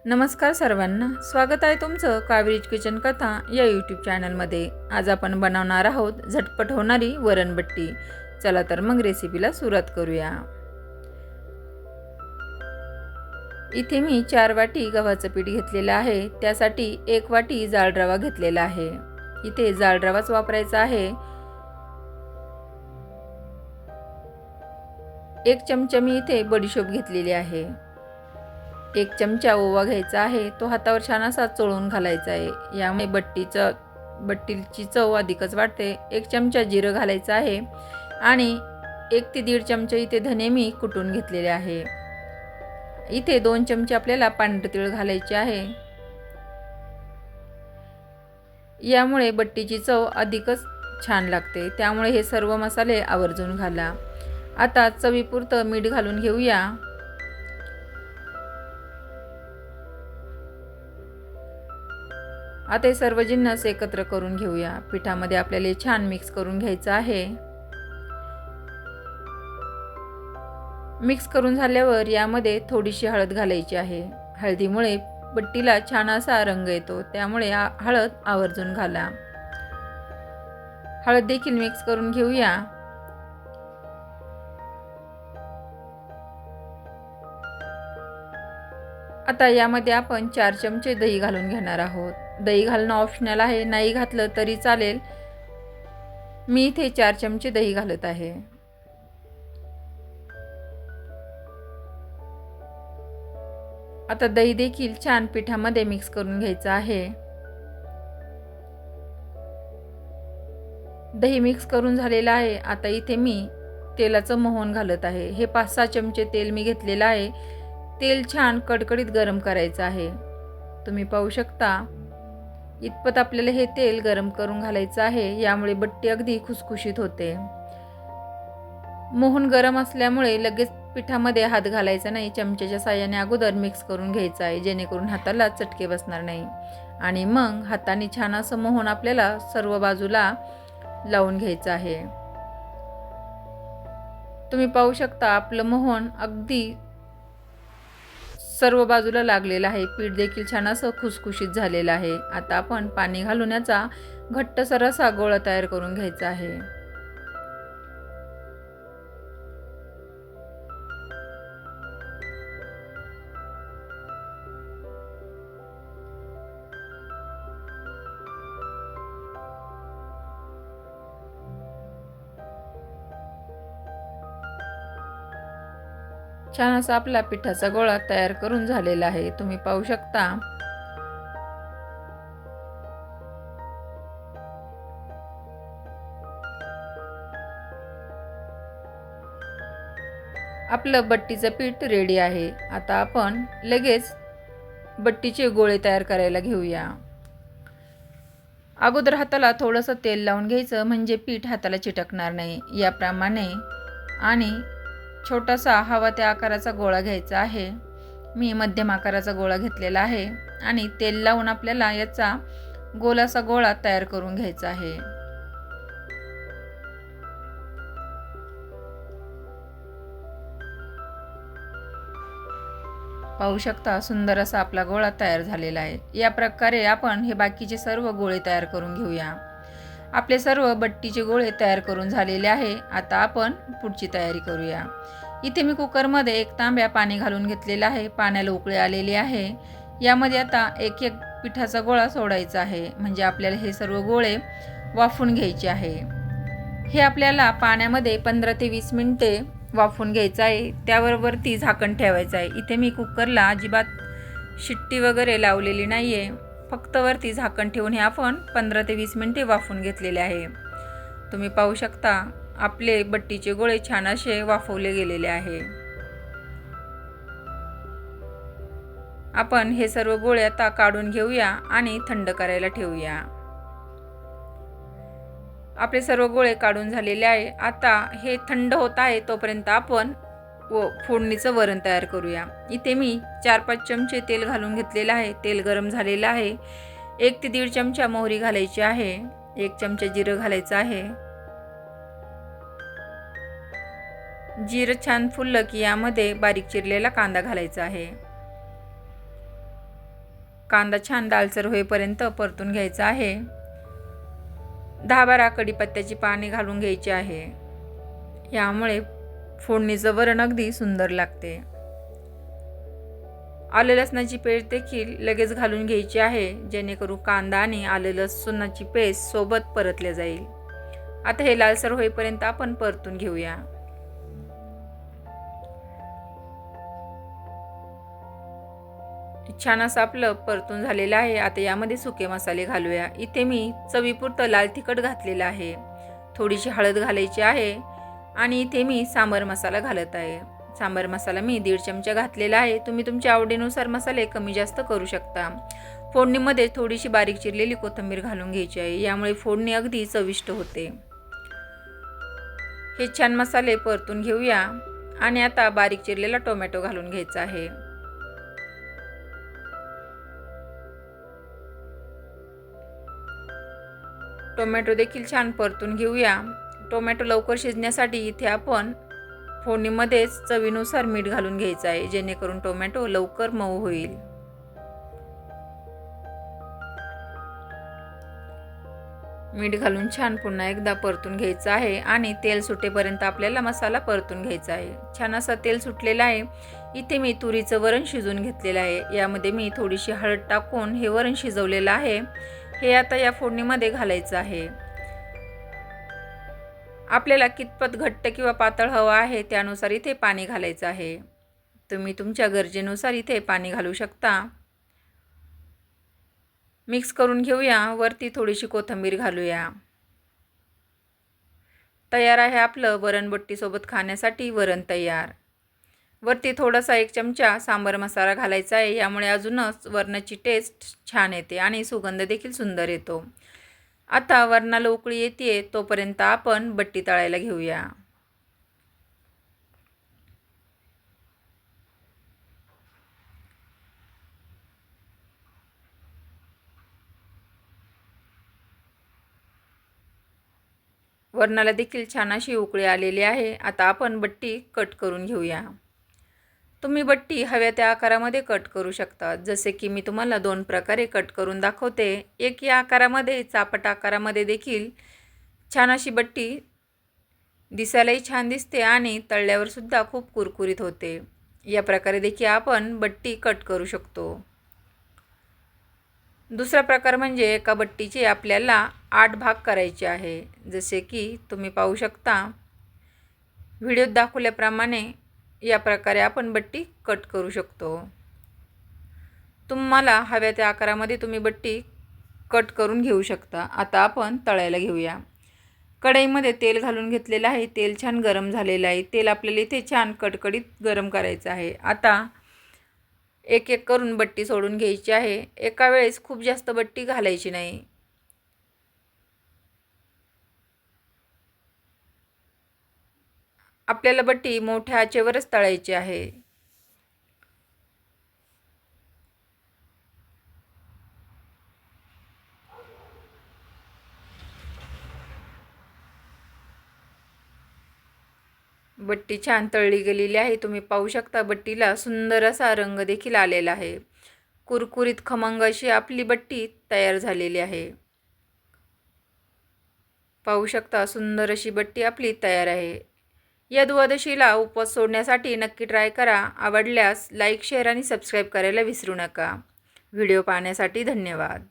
नमस्कार सर्वांना, स्वागत आहे तुमचं कावेरीज किचन कथा या यूट्यूब चॅनलमध्ये। आज आपण बनवणार आहोत झटपट होणारी वरणबट्टी। चला तर मग रेसिपीला सुरुवात करूया। इथे मी 4 वाटी गव्हाचं पीठ घेतलेलं आहे। त्यासाठी 1 वाटी जाड रवा घेतलेला आहे। इथे जाड रवाच वापरायचा आहे। 1 चमचा मी इथे बडीशोप घेतलेली आहे। 1 चमचा ओवा घ्यायचा आहे, तो हातावर छान असा चोळून घालायचा आहे। यामुळे बट्टीची चव अधिकच वाटते। 1 चमचा जिरं घालायचं आहे आणि 1 ते 1.5 चमचा इथे धने मी कुटून घेतलेले आहे। इथे 2 चमचे आपल्याला पांढरे तीळ घालायचे आहे। यामुळे बट्टीची चव अधिकच छान लागते, त्यामुळे हे सर्व मसाले आवर्जून घाला। आता चवीपुरतं मीठ घालून घेऊया। आता हे सर्व जिन्नस एकत्र करून घेऊया। पिठामध्ये आपल्याला छान मिक्स करून घ्यायचं आहे। मिक्स करून झाल्यावर यामध्ये थोडीशी हळद घालायची आहे। हळदीमुळे बट्टीला छान असा रंग येतो, त्यामुळे हळद आवर्जून घाला। हळद देखील मिक्स करून घेऊया। आता यामध्ये आपण 4 चमचे दही घालून घेणार आहोत। दही घालणं ऑप्शनल आहे, नाही घातलं तरी चालेल। मी इथे 4 चमचे दही घालत आहे। आता दही देखील छान पिठामध्ये मिक्स करून घ्यायचं आहे। दही मिक्स करून झालेलं आहे। आता इथे मी तेलाचं मोहन घालत आहे। हे 5-6 चमचे तेल मी घेतलेलं आहे। तेल छान कडकडीत गरम करायचं आहे। तुम्ही पाहू शकता इतपत आपल्याला हे तेल गरम करून घालायचं आहे। यामुळे बट्टी अगदी खुसखुशीत होते। मोहन गरम असल्यामुळे लगेच पिठामध्ये हात घालायचा नाही। चमच्याच्या साहाय्याने अगोदर मिक्स करून घ्यायचं आहे, जेणेकरून हाताला चटके बसणार नाही। आणि मग हाताने छान असं मोहन आपल्याला सर्व बाजूला लावून घ्यायचं आहे। तुम्ही पाहू शकता आपलं मोहन अगदी सर्व बाजूला लागलेलं आहे। पीठ देखील छान असं खुसखुशीत झालेलं आहे। आता आपण पाणी घालून याचा घट्टसर असा गोळा तयार करून घ्यायचा आहे। छान असा आपला पिठाचा गोळा तयार करून झालेला आहे। तुम्ही पाहू शकता आपलं बट्टीचं पीठ रेडी आहे। आता आपण लगेच बट्टीचे गोळे तयार करायला घेऊया। अगोदर हाताला थोडंसं तेल लावून घ्यायचं, म्हणजे पीठ हाताला चिटकणार नाही। याप्रमाणे आणि छोटासा हवा त्या आकाराचा गोळा घ्यायचा आहे। मी मध्यम आकाराचा गोळा घेतलेला आहे आणि तेल लावून आपल्याला याचा गोल असा गोळा तयार करून घ्यायचा आहे। पाहू शकता सुंदर असा आपला गोळा तयार झालेला आहे। या प्रकारे आपण हे बाकीचे सर्व गोळे तयार करून घेऊया। आपले सर्व बट्टीचे गोळे तयार करून झालेले आहे। आता आपण पुढची तयारी करूया। इथे मी कुकरमध्ये 1 तांब्या पाणी घालून घेतलेलं आहे। पाण्याला उकळी आलेली आहे। यामध्ये आता एक पिठाचा गोळा सोडायचा आहे, म्हणजे आपल्याला हे सर्व गोळे वाफवून घ्यायचे आहे। हे आपल्याला पाण्यामध्ये 15 ते 20 मिनिटे वाफवून घ्यायचं आहे। त्यावर वरती झाकण ठेवायचं आहे। इथे मी कुकरला अजिबात शिट्टी वगैरे लावलेली नाहीये, फक्त वरती झाकण ठेवून हे आपण 15 ते 20 मिनिटे वाफवून घेतलेले आहे। तुम्ही पाहू शकता आपले बट्टीचे गोळे छान असे वाफवले गेलेले आहे। आपण हे सर्व गोळे आता काढून घेऊया आणि थंड करायला ठेवूया। आपले सर्व गोळे काढून झालेले आहे। आता हे थंड होत आहे, तोपर्यंत आपण फोडणीचं वरण तयार करूया। इथे मी 4-5 चमचे तेल घालून घेतलेलं आहे। तेल गरम झालेलं आहे। 1 ते 1.5 चमचा मोहरी घालायची आहे। 1 चमचा जिरं घालायचं आहे। जिरं छान फुललं की यामध्ये बारीक चिरलेला कांदा घालायचा आहे। कांदा छान लालसर होईपर्यंत परतून घ्यायचा आहे. 10-12 कढीपत्त्याची पाने घालून घ्यायची आहे. यामुळे फोडणीचं वरण अगदी सुंदर लागते. आलं लसणाची पेस्ट देखील लगेच घालून घ्यायची आहे, जेणेकरून कांदा आणि आलं लसणाची पेस्ट सोबत परतले जाईल. आता हे लालसर होईपर्यंत आपण परतून घेऊया. छान असं आपलं परतून झालेलं आहे. आता यामध्ये सुके मसाले घालूया. इथे मी चवीपुरतं लाल तिखट घातलेलं आहे, थोडीशी हळद घालायची आहे आणि इथे मी सांबार मसाला घालत आहे. सांबार मसाला मी 1.5 चमचा घातलेला आहे. तुम्ही तुमच्या आवडीनुसार मसाले कमी जास्त करू शकता. फोडणीमध्ये थोडीशी बारीक चिरलेली कोथिंबीर घालून घ्यायची आहे, यामुळे फोडणी अगदी चविष्ट होते. हे छान मसाले परतून घेऊया आणि आता बारीक चिरलेला टोमॅटो घालून घ्यायचा आहे. टोमॅटो देखील छान परतून घेऊया. टोमॅटो लवकर शिजण्यासाठी इथे आपण फोडणीमध्येच चवीनुसार मीठ घालून घ्यायचं आहे, जेणेकरून टोमॅटो लवकर मऊ होईल. मीठ घालून छान पुन्हा एकदा परतून घ्यायचं आहे आणि तेल सुटेपर्यंत आपल्याला मसाला परतून घ्यायचा आहे. छान असं तेल सुटलेलं आहे. इथे मी तुरीचं वरण शिजवून घेतलेलं आहे. यामध्ये मी थोडीशी हळद टाकून हे वरण शिजवलेलं आहे. हे आता या फोडणीमध्ये घालायचं आहे. आपल्याला कितपत घट्ट किंवा पातळ हवं आहे त्यानुसार इथे पाणी घालायचं आहे. तुम्ही तुमच्या गरजेनुसार इथे पाणी घालू शकता. मिक्स करून घेऊया. वरती थोडीशी कोथिंबीर घालूया. तयार आहे आपलं वरणबट्टीसोबत खाण्यासाठी वरण तयार. वरती थोडासा 1 चमचा सांबार मसाला घालायचा आहे, यामुळे अजूनच वरणाची टेस्ट छान येते आणि सुगंध देखील सुंदर येतो. आता वरणाला उकळी येते तोपर्यंत आपण बट्टी तळायला घेऊया. वरणाला देखील छान अशी उकळी आलेली आहे. आता आपण बट्टी कट करून घेऊया. तुम्ही बट्टी हव्या त्या आकारामध्ये कट करू शकता, जसे की मी तुम्हाला 2 प्रकारे कट करून दाखवते. एक या आकारामध्ये, चापट आकारामध्ये देखील छान अशी बट्टी दिसायलाही छान दिसते आणि तळल्यावर सुद्धा खूप कुरकुरीत होते. या प्रकारे देखील आपण बट्टी कट करू शकतो. दुसरा प्रकार म्हणजे एका बट्टीचे आपल्याला 8 भाग करायचे आहे, जसे की तुम्ही पाहू शकता व्हिडिओत दाखवल्याप्रमाणे. या प्रकारे आपण बट्टी कट करू शकतो. तुम्हाला हव्या त्या आकारामध्ये तुम्ही बट्टी कट करून घेऊ शकता. आता आपण तळायला घेऊया. कढईमध्ये तेल घालून घेतलेलं आहे. तेल छान गरम झालेलं आहे. तेल आपल्याला इथे छान कडकडीत गरम करायचं आहे. आता एक एक करून बट्टी सोडून घ्यायची आहे. एका वेळेस खूप जास्त बट्टी घालायची नाही. आपल्याला बट्टी मोठ्या आचेवरच तळायची आहे. बट्टी छान तळली गेलेली आहे. तुम्ही पाहू शकता बट्टीला सुंदर असा रंग देखील आलेला आहे. कुरकुरीत खमंग अशी आपली बट्टी तयार झालेली आहे. पाहू शकता सुंदर अशी बट्टी आपली तयार आहे. या द्वादशीला उपवास सोडण्यासाठी नक्की ट्राय करा. आवडल्यास लाईक, शेअर आणि सबस्क्राईब करायला विसरू नका. व्हिडिओ पाहण्यासाठी धन्यवाद.